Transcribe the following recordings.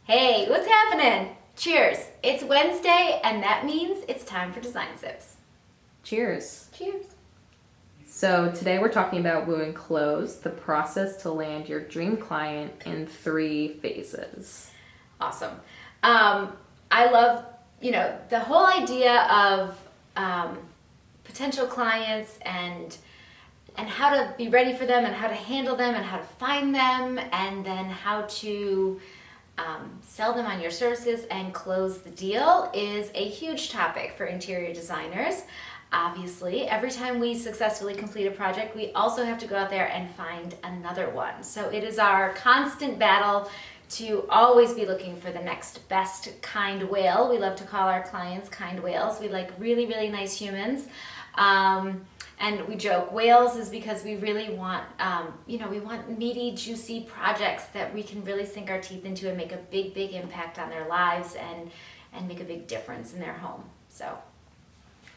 Hey, what's happening? Cheers. It's Wednesday, and that means it's time for Design Sips. Cheers. Cheers. So today we're talking about Woo and Close, the process to land your dream client in 3 phases. Awesome. I love, the whole idea of potential clients and how to be ready for them and how to handle them and how to find them and then how to sell them on your services and close the deal is a huge topic for interior designers. Obviously, every time we successfully complete a project, we also have to go out there and find another one. So it is our constant battle to always be looking for the next best kind whale. We love to call our clients kind whales. We like really, really nice humans. And we joke, whales is because we really want, we want meaty, juicy projects that we can really sink our teeth into and make a big, big impact on their lives and make a big difference in their home. So,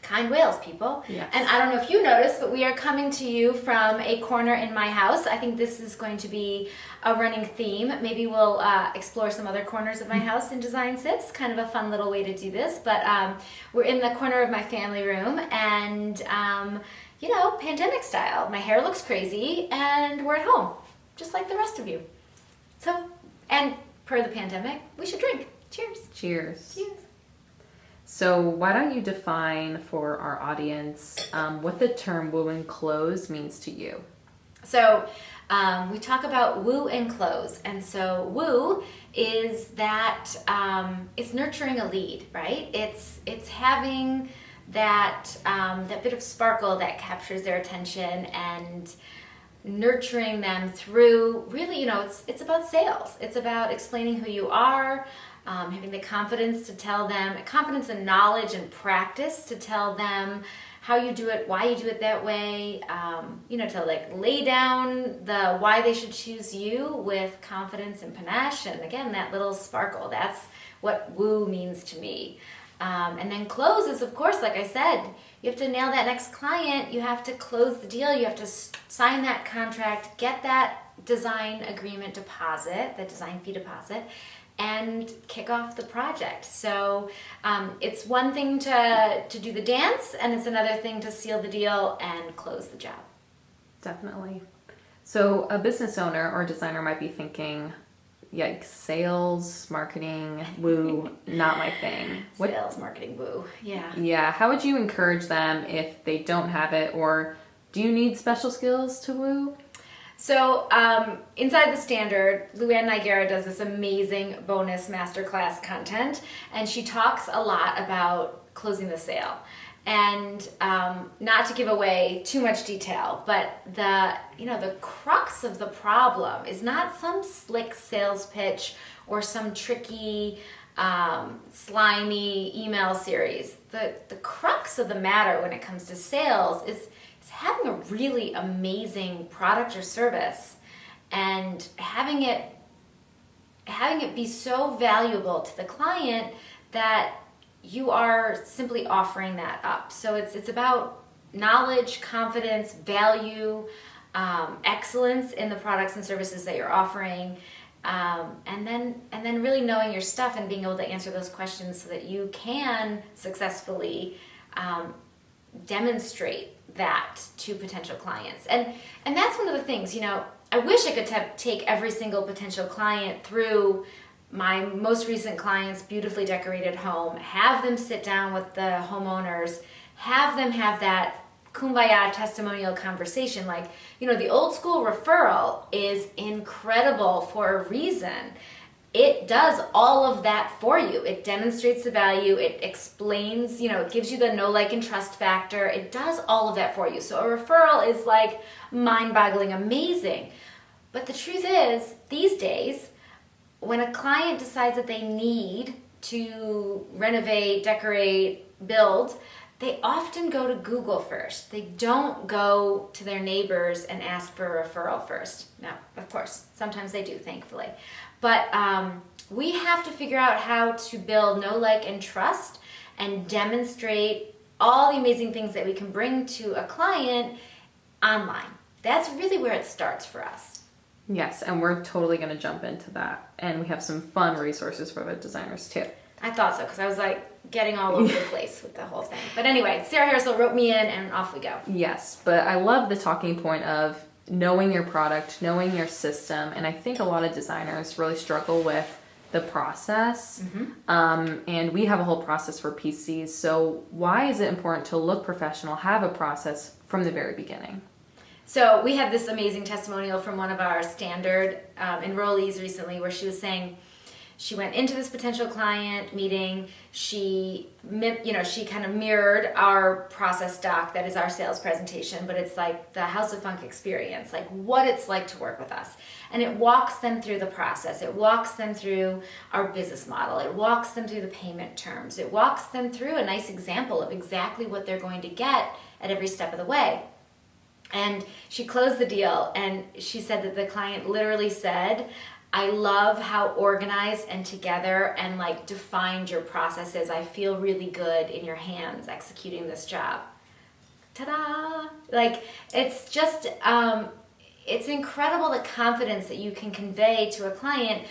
kind whales, people. Yes. And I don't know if you noticed, but we are coming to you from a corner in my house. I think this is going to be a running theme. Maybe we'll explore some other corners of my house in Design Sips. Kind of a fun little way to do this. But we're in the corner of my family room and pandemic style. My hair looks crazy and we're at home, just like the rest of you. So, and per the pandemic, we should drink. Cheers. Cheers. Cheers. So why don't you define for our audience what the term Woo and Close means to you? So we talk about woo and close. And so woo is that it's nurturing a lead, right? It's having that bit of sparkle that captures their attention and nurturing them through really, it's about sales. It's about explaining who you are, having the confidence to tell them, confidence and knowledge and practice to tell them how you do it, why you do it that way, to lay down the why they should choose you with confidence and panache. And again, that little sparkle, that's what woo means to me. And then close is, of course, like I said, you have to nail that next client. You have to close the deal. You have to sign that contract, get that design agreement deposit, the design fee deposit, and kick off the project. So it's one thing to do the dance, and it's another thing to seal the deal and close the job. Definitely. So a business owner or designer might be thinking, yikes, sales, marketing, woo, not my thing. Sales, marketing, woo, yeah. Yeah, how would you encourage them if they don't have it, or do you need special skills to woo? So inside the standard, Luann Nigera does this amazing bonus masterclass content, and she talks a lot about closing the sale. And not to give away too much detail, but the crux of the problem is not some slick sales pitch or some tricky, slimy email series. The crux of the matter when it comes to sales is having a really amazing product or service and having it be so valuable to the client that you are simply offering that up. So it's about knowledge, confidence, value, excellence in the products and services that you're offering, and then really knowing your stuff and being able to answer those questions so that you can successfully demonstrate that to potential clients. And that's one of the things, I wish I could take every single potential client through my most recent client's beautifully decorated home, have them sit down with the homeowners, have them have that kumbaya testimonial conversation. Like, the old school referral is incredible for a reason. It does all of that for you. It demonstrates the value. It explains, it gives you the know, like, and trust factor. It does all of that for you. So a referral is like mind-boggling amazing. But the truth is, these days, when a client decides that they need to renovate, decorate, build, they often go to Google first. They don't go to their neighbors and ask for a referral first. Now, of course, sometimes they do, thankfully. But we have to figure out how to build know, like, and trust and demonstrate all the amazing things that we can bring to a client online. That's really where it starts for us. Yes, and we're totally going to jump into that. And we have some fun resources for the designers too. I thought so, because I was like getting all over the place with the whole thing. But anyway, Sarah Harrisville wrote me in, and off we go. Yes, but I love the talking point of knowing your product, knowing your system, and I think a lot of designers really struggle with the process. And we have a whole process for PCs. So why is it important to look professional, have a process from the very beginning? So we had this amazing testimonial from one of our standard enrollees recently, where she was saying she went into this potential client meeting. She kind of mirrored our process doc that is our sales presentation, but it's like the House of Funk experience, like what it's like to work with us. And it walks them through the process. It walks them through our business model. It walks them through the payment terms. It walks them through a nice example of exactly what they're going to get at every step of the way. And she closed the deal, and she said that the client literally said, I love how organized and together and like defined your process is. I feel really good in your hands executing this job. Ta-da! Like, it's just, it's incredible the confidence that you can convey to a client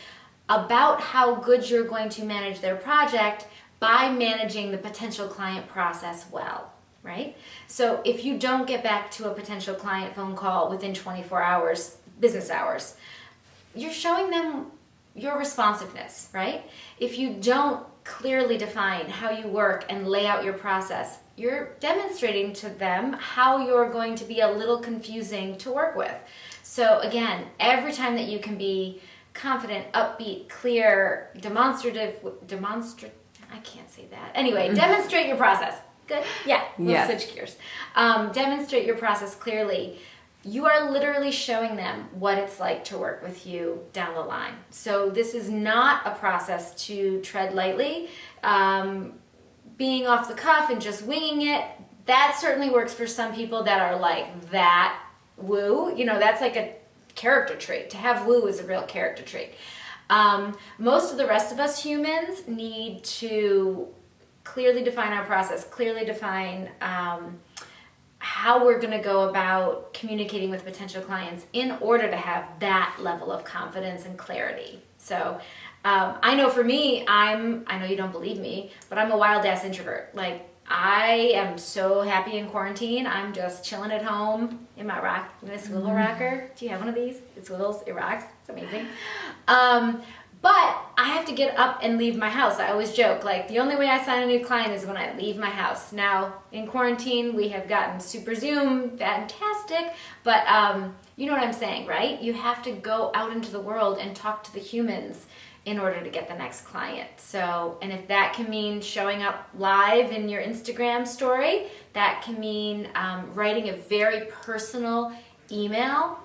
about how good you're going to manage their project by managing the potential client process well. Right? So if you don't get back to a potential client phone call within 24 hours, business hours, you're showing them your responsiveness, right? If you don't clearly define how you work and lay out your process, you're demonstrating to them how you're going to be a little confusing to work with. So again, every time that you can be confident, upbeat, clear, demonstrative, I can't say that. Anyway, demonstrate your process. Good? Yeah, we'll switch gears. Demonstrate your process clearly. You are literally showing them what it's like to work with you down the line. So this is not a process to tread lightly. Being off the cuff and just winging it, that certainly works for some people that are like that woo. That's like a character trait. To have woo is a real character trait. Most of the rest of us humans need to clearly define our process, clearly define how we're going to go about communicating with potential clients in order to have that level of confidence and clarity. So I know for me, I know you don't believe me, but I'm a wild ass introvert. Like, I am so happy in quarantine. I'm just chilling at home in my swivel rocker. Do you have one of these? It swivels, it rocks. It's amazing. But I have to get up and leave my house. I always joke, like, the only way I sign a new client is when I leave my house. Now, in quarantine, we have gotten super Zoom, fantastic, but you know what I'm saying, right? You have to go out into the world and talk to the humans in order to get the next client. So, and if that can mean showing up live in your Instagram story, that can mean writing a very personal email.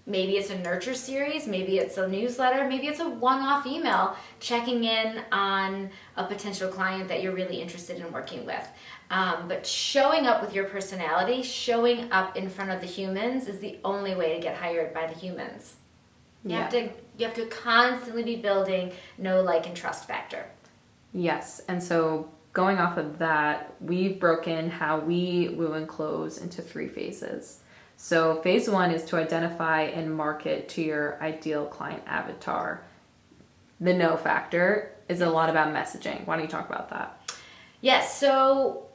Maybe it's a nurture series, maybe it's a newsletter, maybe it's a one-off email checking in on a potential client that you're really interested in working with. But showing up with your personality, showing up in front of the humans is the only way to get hired by the humans. You have to constantly be building know, like, and trust factor. Yes, and so going off of that, we've broken how we woo and close into 3 phases. So phase 1 is to identify and market to your ideal client avatar. The know factor is a lot about messaging. Why don't you talk about that? Yes, so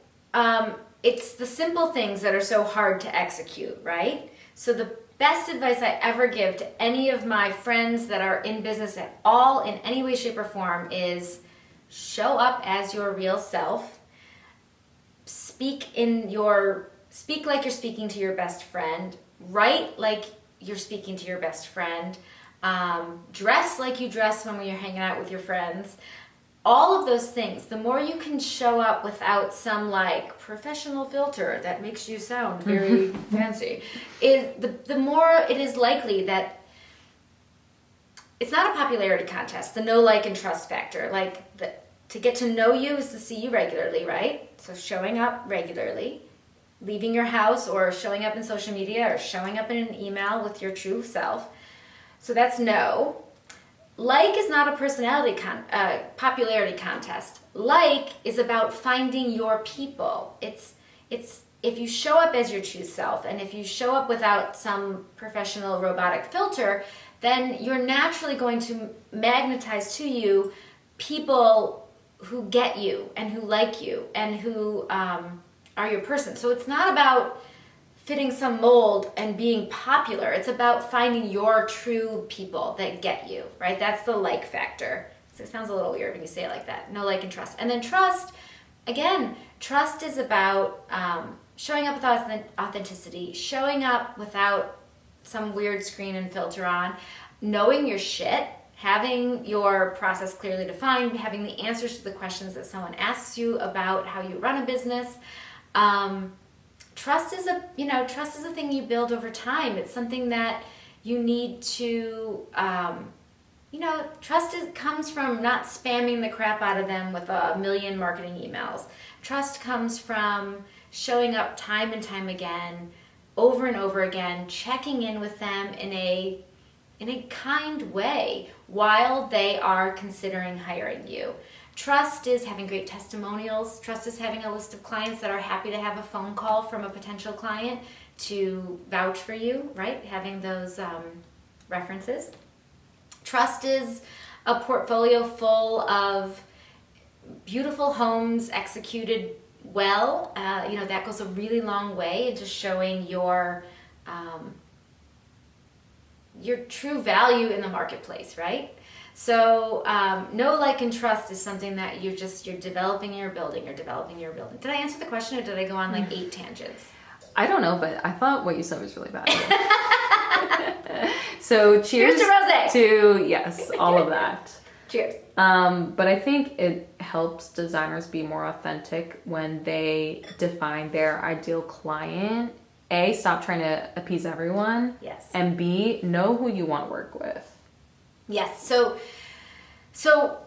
it's the simple things that are so hard to execute, right? So the best advice I ever give to any of my friends that are in business at all in any way, shape, or form is show up as your real self. Speak like you're speaking to your best friend. Write like you're speaking to your best friend. Dress like you dress when you're hanging out with your friends. All of those things, the more you can show up without some like professional filter that makes you sound very fancy, is the more it is likely that it's not a popularity contest, the know, like, and trust factor. Like, to get to know you is to see you regularly, right? So showing up regularly, leaving your house or showing up in social media or showing up in an email with your true self. So that's no. Like is not a popularity contest. Like is about finding your people. It's if you show up as your true self and if you show up without some professional robotic filter, then you're naturally going to magnetize to you people who get you and who like you and who are your person. So it's not about fitting some mold and being popular. It's about finding your true people that get you, right? That's the like factor. So it sounds a little weird when you say it like that. No, like, and trust. And then trust, again, trust is about showing up with authenticity, showing up without some weird screen and filter on, knowing your shit, having your process clearly defined, having the answers to the questions that someone asks you about how you run a business. Trust is a thing you build over time. It's something that you need to, comes from not spamming the crap out of them with a million marketing emails. Trust comes from showing up time and time again, over and over again, checking in with them in a kind way while they are considering hiring you. Trust is having great testimonials. Trust is having a list of clients that are happy to have a phone call from a potential client to vouch for you, right? Having those references. Trust is a portfolio full of beautiful homes executed well. That goes a really long way into showing your true value in the marketplace, right? So know, like, and trust is something that you're developing and you're building. Did I answer the question, or did I go on like 8 tangents? I don't know, but I thought what you said was really valuable. So cheers to rosé. To yes, all of that. Cheers. But I think it helps designers be more authentic when they define their ideal client. A, stop trying to appease everyone. Yes. And B, know who you want to work with. Yes. So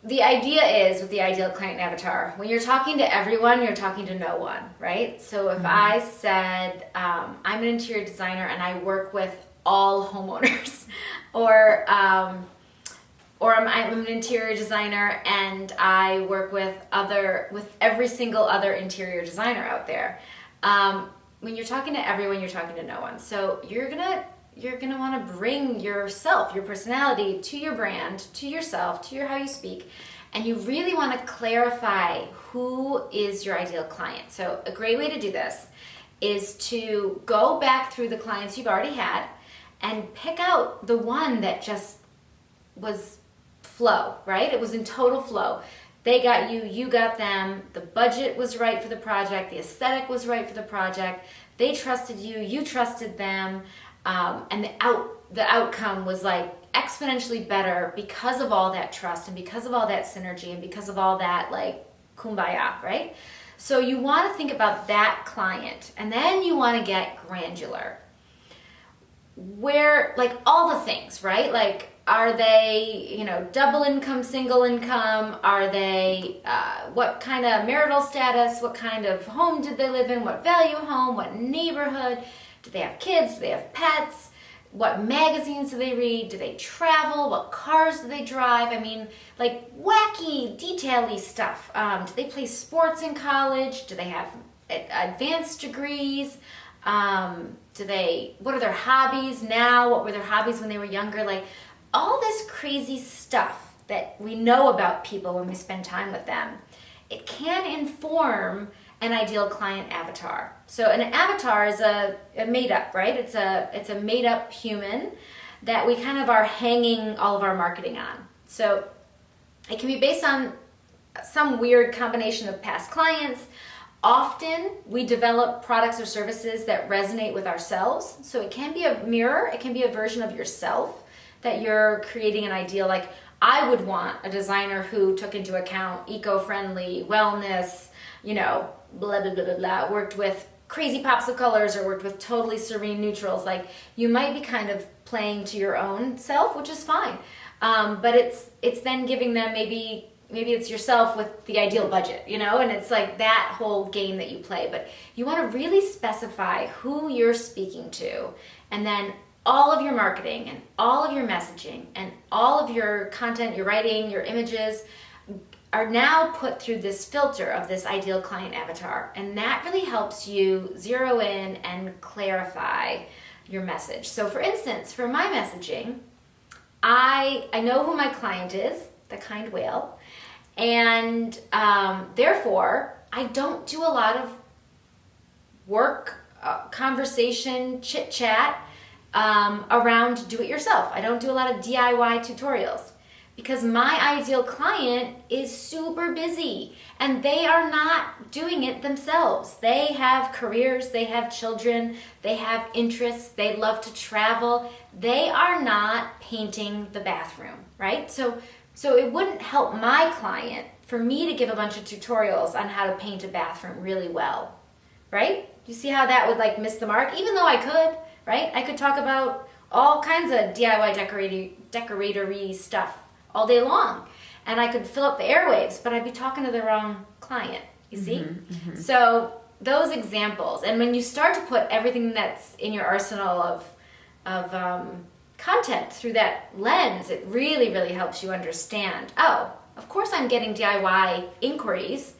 the idea is, with the ideal client avatar, when you're talking to everyone, you're talking to no one, right? So if I said, I'm an interior designer and I work with all homeowners, or I'm an interior designer and I work with every single other interior designer out there. When you're talking to everyone, you're talking to no one. So you're gonna want to bring yourself, your personality, to your brand, to yourself, to how you speak, and you really want to clarify who is your ideal client. So a great way to do this is to go back through the clients you've already had and pick out the one that just was flow, right? It was in total flow. They got you, you got them, the budget was right for the project, the aesthetic was right for the project, they trusted you, you trusted them, and the outcome was like exponentially better because of all that trust and because of all that synergy and because of all that like kumbaya, right? So you want to think about that client, and then you want to get granular. Where, like, all the things, right? Like, are they, double income, single income? Are they, what kind of marital status? What kind of home did they live in? What value home? What neighborhood? Do they have kids? Do they have pets? What magazines do they read? Do they travel? What cars do they drive? I mean, like, wacky, detail-y stuff. Do they play sports in college? Do they have advanced degrees? What are their hobbies now? What were their hobbies when they were younger? Like, all this crazy stuff that we know about people when we spend time with them, it can inform an ideal client avatar. So an avatar is a made-up, right? It's a made-up human that we kind of are hanging all of our marketing on. So it can be based on some weird combination of past clients. Often we develop products or services that resonate with ourselves. So it can be a mirror, it can be a version of yourself that you're creating an ideal. Like, I would want a designer who took into account eco-friendly, wellness, blah, blah, blah, blah, blah, worked with crazy pops of colors or worked with totally serene neutrals. Like, you might be kind of playing to your own self, which is fine. But it's then giving them maybe it's yourself with the ideal budget, and it's like that whole game that you play. But you want to really specify who you're speaking to, and then all of your marketing and all of your messaging and all of your content, your writing, your images are now put through this filter of this ideal client avatar. And that really helps you zero in and clarify your message. So for instance, for my messaging, I know who my client is, the kind whale, and therefore I don't do a lot of work, conversation, chit chat around do it yourself. I don't do a lot of DIY tutorials because my ideal client is super busy and they are not doing it themselves. They have careers, they have children, they have interests, they love to travel. They are not painting the bathroom, right? So it wouldn't help my client for me to give a bunch of tutorials on how to paint a bathroom really well, right? You see how that would like miss the mark? Even though I could, right? I could talk about all kinds of DIY decoratory stuff all day long. And I could fill up the airwaves, but I'd be talking to the wrong client, you see? So those examples, and when you start to put everything that's in your arsenal of content through that lens, it really, really helps you understand, oh, of course I'm getting DIY inquiries.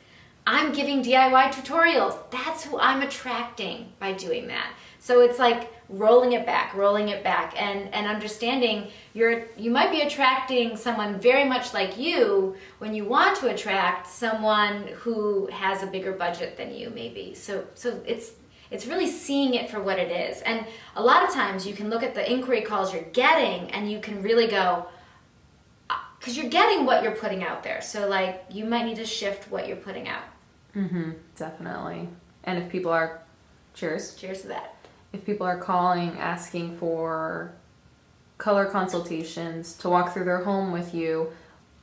I'm giving DIY tutorials. That's who I'm attracting by doing that. So it's like rolling it back, and understanding you might be attracting someone very much like you when you want to attract someone who has a bigger budget than you, maybe. So it's really seeing it for what it is. And a lot of times you can look at the inquiry calls you're getting and you can really go, because you're getting what you're putting out there. So like you might need to shift what you're putting out. Definitely. And if people are, cheers to that. If people are calling, asking for color consultations, to walk through their home with you,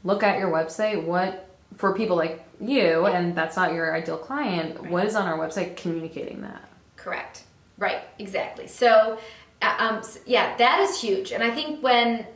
look at your website. What, for people like you, and that's not your ideal client, Right. What is on our website communicating that? Correct. Right. Exactly. So, that is huge. And I think when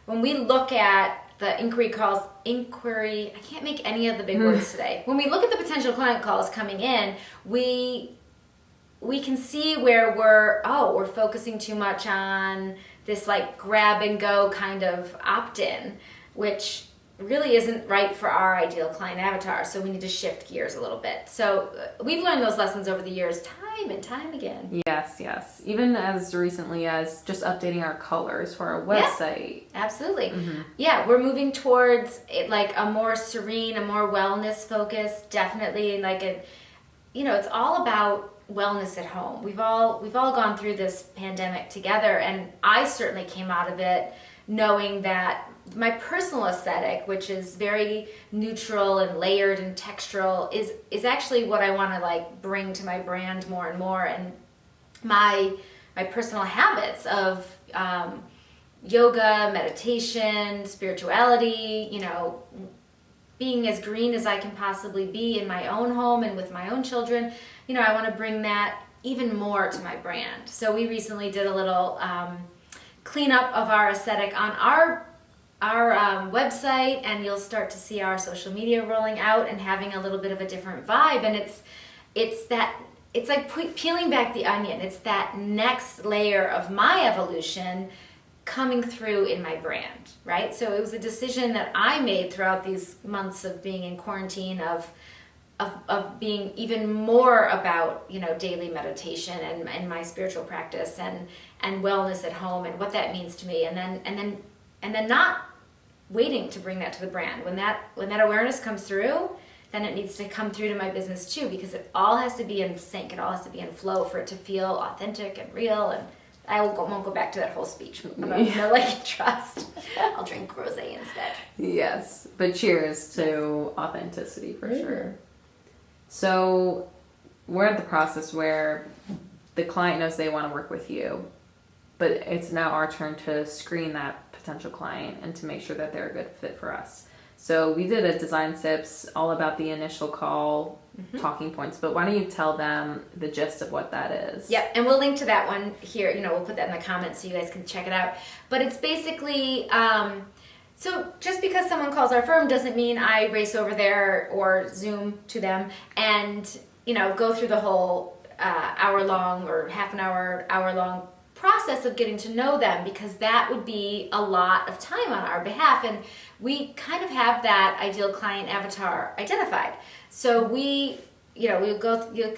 we look at the inquiry, I can't make any of the big words today. When we look at the potential client calls coming in, we can see where we're focusing too much on this like grab and go kind of opt-in, which really isn't right for our ideal client avatar. So we need to shift gears a little bit. So we've learned those lessons over the years, time and time again. Yes. Even as recently as just updating our colors for our website. Yeah, absolutely. Yeah, we're moving towards it, like a more serene, a more wellness focused, definitely like it's all about wellness at home. We've all gone through this pandemic together, and I certainly came out of it knowing that my personal aesthetic, which is very neutral and layered and textural, is actually what I want to like bring to my brand more and more. And my personal habits of yoga, meditation, spirituality, being as green as I can possibly be in my own home and with my own children, I want to bring that even more to my brand. So we recently did a little cleanup of our aesthetic on our website, and you'll start to see our social media rolling out and having a little bit of a different vibe. And it's like peeling back the onion. It's that next layer of my evolution coming through in my brand, right? So it was a decision that I made throughout these months of being in quarantine of being even more about, daily meditation and my spiritual practice and wellness at home and what that means to me. And then not waiting to bring that to the brand. When that awareness comes through, then it needs to come through to my business too, because it all has to be in sync. It all has to be in flow for it to feel authentic and real. And I won't go back to that whole speech about no like and trust. I'll drink rosé instead. Yes, but cheers to authenticity for sure. So we're at the process where the client knows they want to work with you, but it's now our turn to screen that potential client and to make sure that they're a good fit for us. So we did a design tips all about the initial call talking points, but why don't you tell them the gist of what that is? Yep, and we'll link to that one here. We'll put that in the comments so you guys can check it out. But it's basically, so just because someone calls our firm doesn't mean I race over there or Zoom to them and, go through the whole hour-long or half an hour, hour-long process of getting to know them, because that would be a lot of time on our behalf. And we kind of have that ideal client avatar identified. So we you'll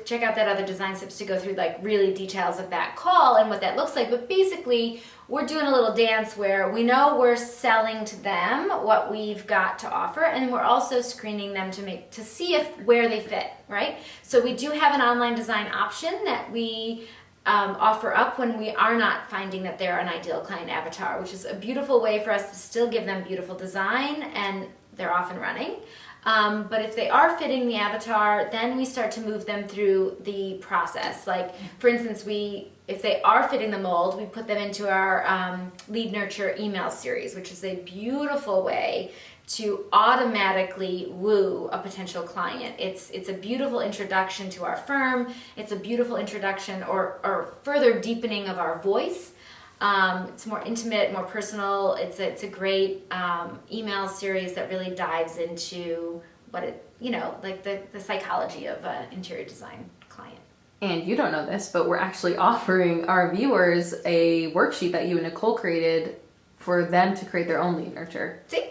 check out that other design tips to go through like really details of that call and what that looks like. But basically, we're doing a little dance where we know we're selling to them what we've got to offer, and we're also screening them to see where they fit, right? So we do have an online design option that we offer up when we are not finding that they're an ideal client avatar, which is a beautiful way for us to still give them beautiful design and they're off and running. But if they are fitting the avatar, then we start to move them through the process. Like, for instance, if they are fitting the mold, we put them into our lead nurture email series, which is a beautiful way to automatically woo a potential client. It's a beautiful introduction to our firm. It's a beautiful introduction or further deepening of our voice. It's more intimate, more personal. It's a great email series that really dives into like the psychology of an interior design client. And you don't know this, but we're actually offering our viewers a worksheet that you and Nicole created for them to create their own lead nurture. See?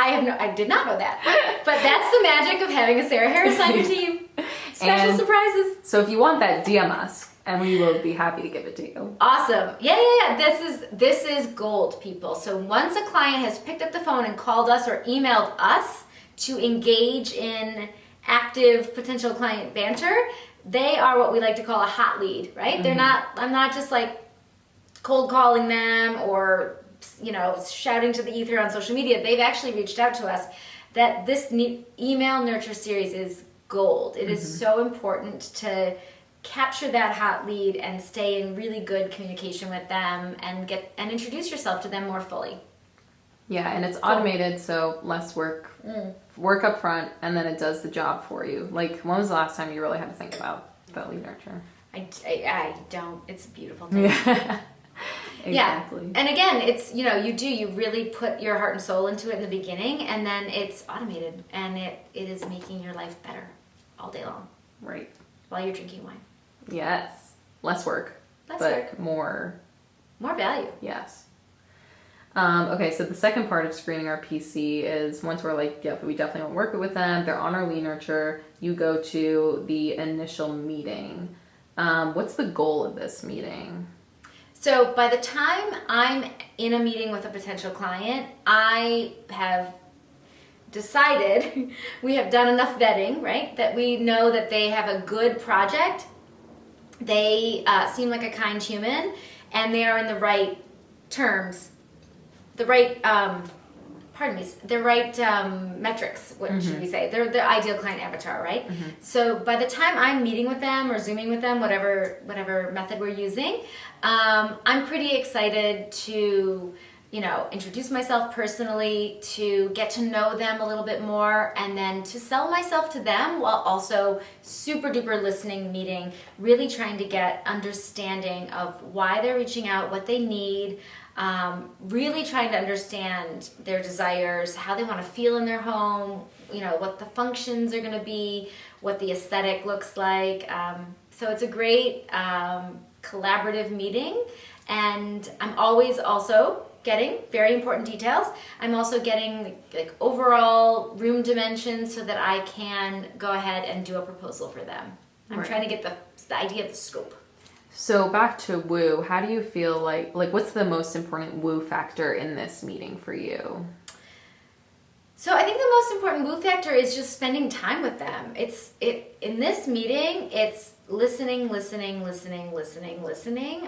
I did not know that. But that's the magic of having a Sarah Harris on your team. Special surprises. So if you want that, DM us, and we will be happy to give it to you. Awesome. Yeah. This is gold, people. So once a client has picked up the phone and called us or emailed us to engage in active potential client banter, they are what we like to call a hot lead, right? Mm-hmm. I'm not just like cold calling them or shouting to the ether on social media. They've actually reached out to us. That this email nurture series is gold. It is so important to capture that hot lead and stay in really good communication with them and introduce yourself to them more fully. Yeah, and it's automated, so less work up front, and then it does the job for you. Like, when was the last time you really had to think about that lead nurture? I don't. It's a beautiful thing. Yeah. Exactly. Yeah. And again, it's, you really put your heart and soul into it in the beginning, and then it's automated, and it is making your life better all day long. Right. While you're drinking wine. Yes. Less work. But more value. Yes. Okay, so the second part of screening our PC is once we're like, yep, we definitely want to work with them, they're on our lead nurture, you go to the initial meeting. What's the goal of this meeting? So by the time I'm in a meeting with a potential client, I have decided, we have done enough vetting, right? That we know that they have a good project, they seem like a kind human, and they are in the right terms, the right, metrics, what should we say? They're the ideal client avatar, right? Mm-hmm. So by the time I'm meeting with them or Zooming with them, whatever method we're using, I'm pretty excited to, introduce myself personally, to get to know them a little bit more, and then to sell myself to them while also super duper listening, meeting, really trying to get understanding of why they're reaching out, what they need, really trying to understand their desires, how they want to feel in their home, what the functions are going to be, what the aesthetic looks like. So it's a great collaborative meeting, and I'm always also getting very important details. I'm also getting like overall room dimensions so that I can go ahead and do a proposal for them. I'm trying to get the idea of the scope. So back to woo, how do you feel like what's the most important woo factor in this meeting for you? So I think the most important woo factor is just spending time with them. In this meeting, it's listening.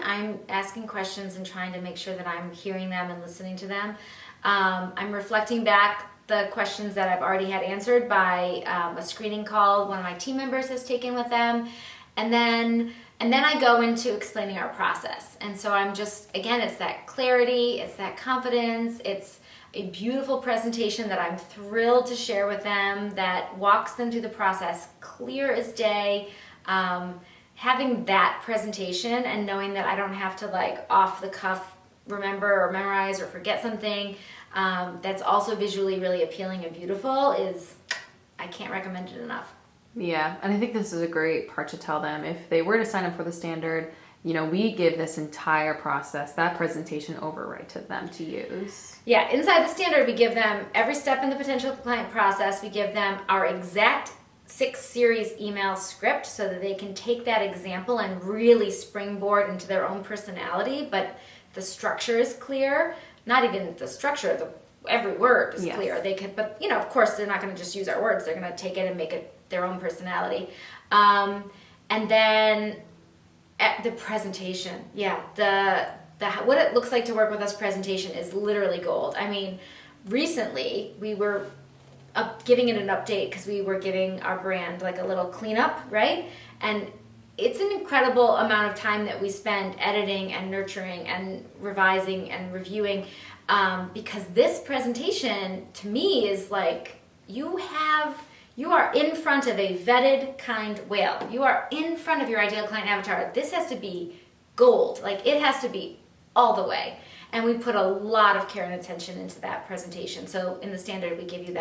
I'm asking questions and trying to make sure that I'm hearing them and listening to them. I'm reflecting back the questions that I've already had answered by a screening call one of my team members has taken with them. And then I go into explaining our process. And so I'm just, again, it's that clarity, it's that confidence, it's a beautiful presentation that I'm thrilled to share with them that walks them through the process clear as day. Having that presentation and knowing that I don't have to like off the cuff remember or memorize or forget something that's also visually really appealing and beautiful I can't recommend it enough. Yeah, and I think this is a great part to tell them. If they were to sign up for the standard, we give this entire process, that presentation over right to them to use. Yeah, inside the standard, we give them every step in the potential client process. We give them our exact 6-series email script so that they can take that example and really springboard into their own personality, but the structure is clear. Not even the structure, every word is clear. They could, but of course, they're not going to just use our words. They're going to take it and make it their own personality. And then at the presentation, the what it looks like to work with us presentation is literally gold. I mean, recently we were giving it an update because we were giving our brand like a little cleanup, right? And it's an incredible amount of time that we spend editing and nurturing and revising and reviewing, because this presentation to me is like you are in front of a vetted kind whale. You are in front of your ideal client avatar. This has to be gold. Like it has to be all the way. And we put a lot of care and attention into that presentation. So in the standard, we give you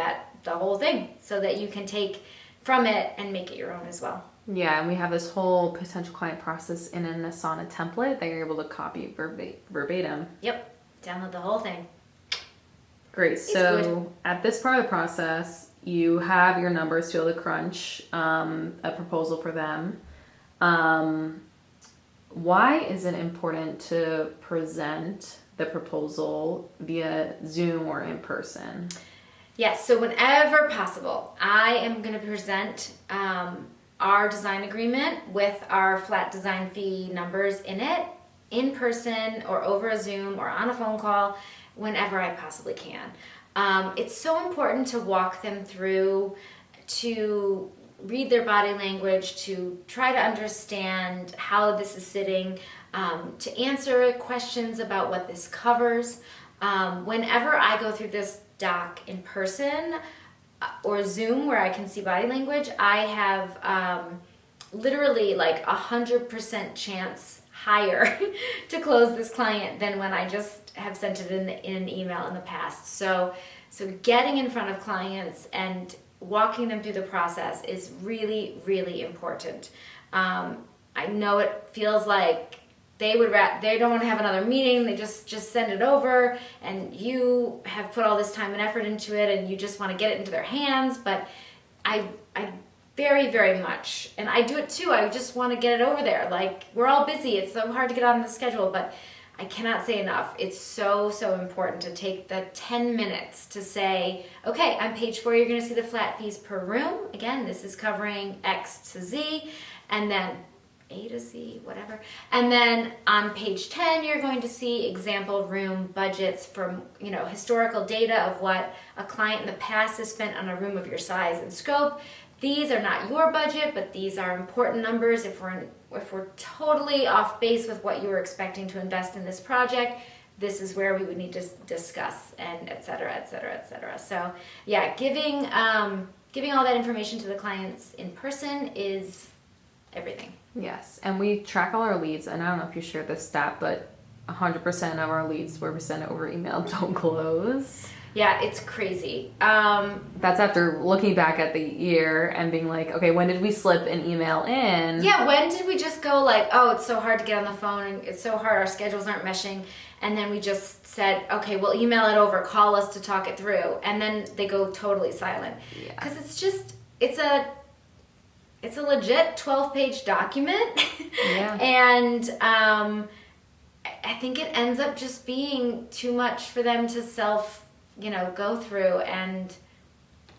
the whole thing so that you can take from it and make it your own as well. Yeah, and we have this whole potential client process in an Asana template that you're able to copy verbatim. Yep, download the whole thing. Great. So at this part of the process, you have your numbers to be able to crunch a proposal for them. Why is it important to present the proposal via Zoom or in person? Yes, so whenever possible, I am going to present our design agreement with our flat design fee numbers in it, in person or over a Zoom or on a phone call, whenever I possibly can. It's so important to walk them through, to read their body language, to try to understand how this is sitting, to answer questions about what this covers. Whenever I go through this doc in person or Zoom where I can see body language, I have literally like 100% chance higher to close this client than when I just have sent it in an email in the past. So getting in front of clients and walking them through the process is really, really important. I know it feels like they don't want to have another meeting. They just send it over, and you have put all this time and effort into it, and you just want to get it into their hands. But I very, very much, and I do it too. I just want to get it over there. Like, we're all busy. It's so hard to get on the schedule, but I cannot say enough. It's so, so important to take the 10 minutes to say, okay, on page 4, you're going to see the flat fees per room. Again, this is covering X to Z, and then A to Z, whatever. And then on page 10, you're going to see example room budgets from, historical data of what a client in the past has spent on a room of your size and scope. These are not your budget, but these are important numbers. If we're totally off base with what you were expecting to invest in this project, this is where we would need to discuss, and et cetera, et cetera, et cetera. So yeah, giving all that information to the clients in person is everything. Yes, and we track all our leads, and I don't know if you shared this stat, but 100% of our leads where we send it over email don't close. Yeah, it's crazy. That's after looking back at the year and being like, okay, when did we slip an email in? Yeah, when did we just go like, oh, it's so hard to get on the phone and it's so hard, our schedules aren't meshing, and then we just said, okay, we'll email it over, call us to talk it through, and then they go totally silent. Because it's a legit 12-page document. Yeah. And I think it ends up just being too much for them to go through, and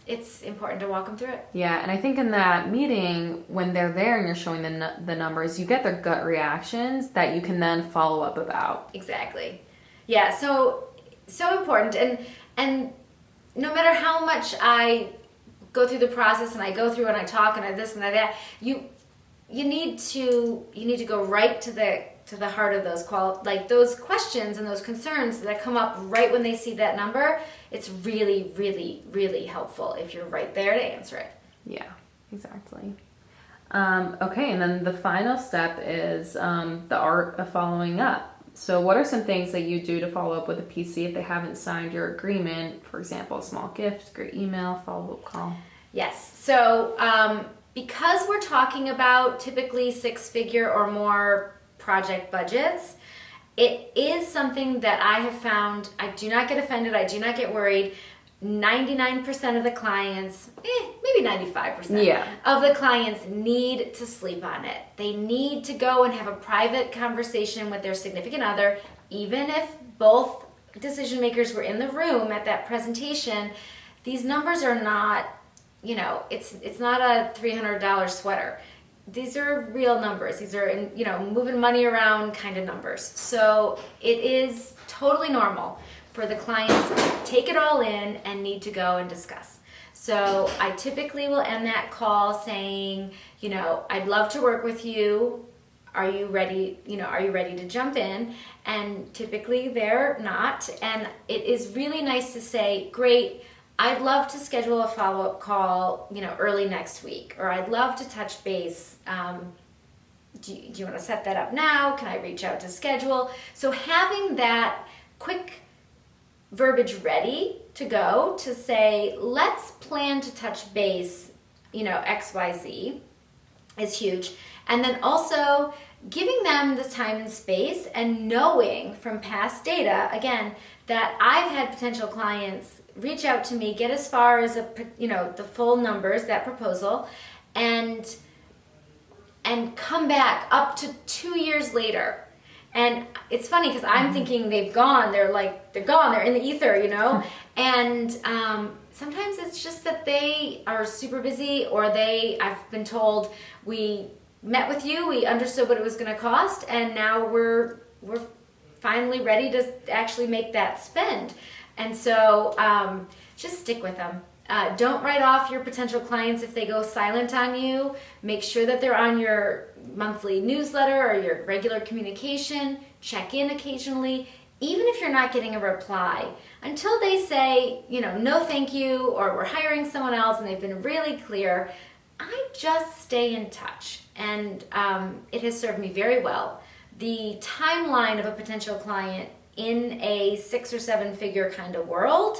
it's important to walk them through it. Yeah, and I think in that meeting, when they're there and you're showing the numbers, you get their gut reactions that you can then follow up about. Exactly. Yeah, so important. And no matter how much I go through the process and I go through and I talk and I this and I that, you need to go right to the heart of those questions and those concerns that come up right when they see that number. It's really, really, really helpful if you're right there to answer it. Yeah, exactly. Okay, and then the final step is the art of following up. So what are some things that you do to follow up with a PC if they haven't signed your agreement? For example, a small gift, great email, follow-up call. Yes. So because we're talking about typically 6-figure or more project budgets, it is something that I have found. I do not get offended. I do not get worried. 99% of the clients, maybe 95% Yeah. of the clients need to sleep on it. They need to go and have a private conversation with their significant other, even if both decision makers were in the room at that presentation. These numbers are not, it's not a $300 sweater. These are real numbers. These are, moving money around kind of numbers. So it is totally normal for the clients to take it all in and need to go and discuss. So I typically will end that call saying, I'd love to work with you. Are you ready? Are you ready to jump in? And typically they're not. And it is really nice to say, great, I'd love to schedule a follow-up call, early next week, or I'd love to touch base. Do you want to set that up now? Can I reach out to schedule? So having that quick verbiage ready to go to say, let's plan to touch base, XYZ is huge. And then also giving them the time and space and knowing from past data, again, that I've had potential clients reach out to me, get as far as the full numbers, that proposal, and come back up to 2 years later. And it's funny because I'm thinking they've gone, they're gone, they're in the ether, and sometimes it's just that they are super busy, or I've been told, we met with you, we understood what it was going to cost, and now we're finally ready to actually make that spend. And so just stick with them. Don't write off your potential clients if they go silent on you. Make sure that they're on your monthly newsletter or your regular communication. Check in occasionally, even if you're not getting a reply. Until they say, no thank you, or we're hiring someone else, and they've been really clear, I just stay in touch. And it has served me very well. The timeline of a potential client in a 6 or 7 figure kind of world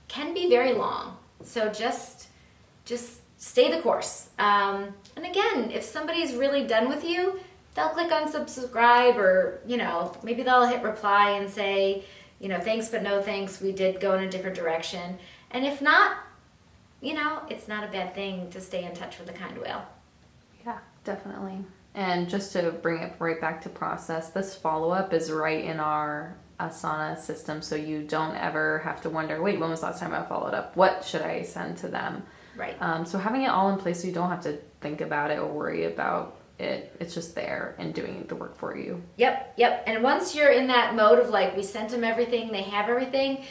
can be very long. So just stay the course. And again, if somebody's really done with you, they'll click on subscribe, or, maybe they'll hit reply and say, thanks, but no thanks. We did go in a different direction. And if not, it's not a bad thing to stay in touch with the kind whale. Yeah, definitely. And just to bring it right back to process, this follow-up is right in our Asana system, so you don't ever have to wonder, wait, when was the last time I followed up? What should I send to them? Right. So having it all in place so you don't have to think about it or worry about it. It's just there and doing the work for you. Yep. And once you're in that mode of we sent them everything, they have everything,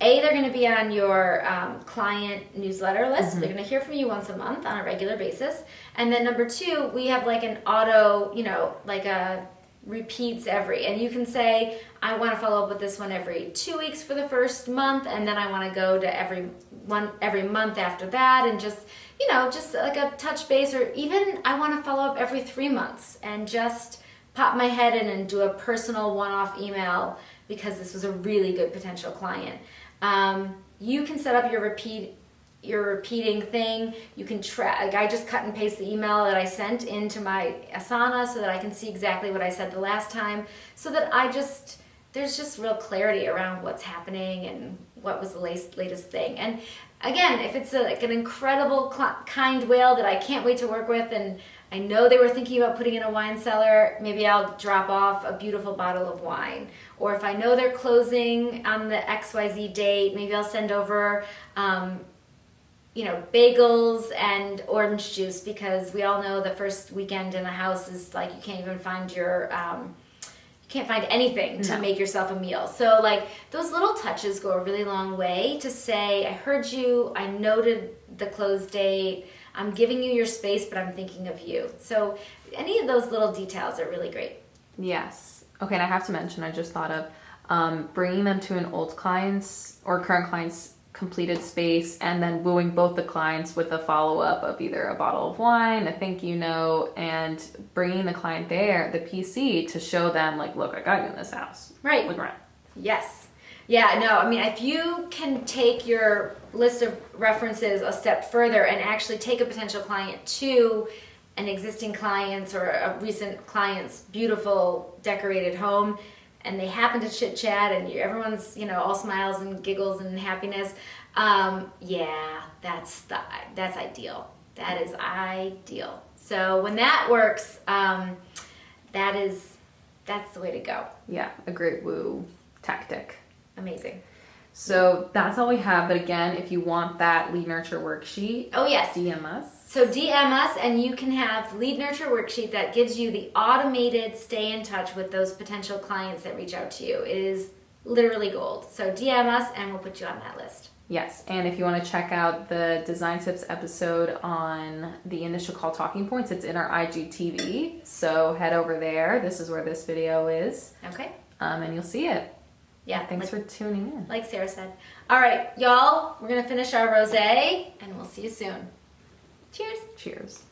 they're going to be on your client newsletter list. Mm-hmm. They're going to hear from you once a month on a regular basis. And then number 2, we have an auto, a repeats every, and you can say, I want to follow up with this one every 2 weeks for the first month, and then I want to go to every month after that, and just like a touch base, or even I want to follow up every 3 months and just pop my head in and do a personal one-off email because this was a really good potential client. You can set up your repeating thing. You can track. I just cut and paste the email that I sent into my Asana so that I can see exactly what I said the last time, so that there's just real clarity around what's happening and what was the latest thing. And again, if it's an incredible kind whale that I can't wait to work with, and I know they were thinking about putting in a wine cellar, maybe I'll drop off a beautiful bottle of wine. Or if I know they're closing on the XYZ date, maybe I'll send over bagels and orange juice, because we all know the first weekend in a house is you can't even find anything to make yourself a meal. So those little touches go a really long way to say, I heard you, I noted the close date, I'm giving you your space, but I'm thinking of you. So any of those little details are really great. Yes. Okay, and I have to mention, I just thought of bringing them to an old client's or current client's completed space, and then wooing both the clients with a follow-up of either a bottle of wine, a thank you note, and bringing the client there, the PC, to show them look, I got you in this house. Right. Look around. Yes. Yeah, no, I mean, if you can take your list of references a step further and actually take a potential client to an existing client's or a recent client's beautiful decorated home, and they happen to chit chat and everyone's, all smiles and giggles and happiness, yeah, that's ideal. That is ideal. So when that works, that's the way to go. Yeah, a great woo tactic. Amazing. So that's all we have. But again, if you want that lead nurture worksheet, oh yes, DM us. So DM us and you can have lead nurture worksheet that gives you the automated stay in touch with those potential clients that reach out to you. It is literally gold. So DM us and we'll put you on that list. Yes, and if you want to check out the Design Tips episode on the initial call talking points, it's in our IGTV. So head over there. This is where this video is. Okay. And you'll see it. Yeah. Thanks for tuning in. Like Sarah said. All right, y'all, we're going to finish our rosé and we'll see you soon. Cheers. Cheers.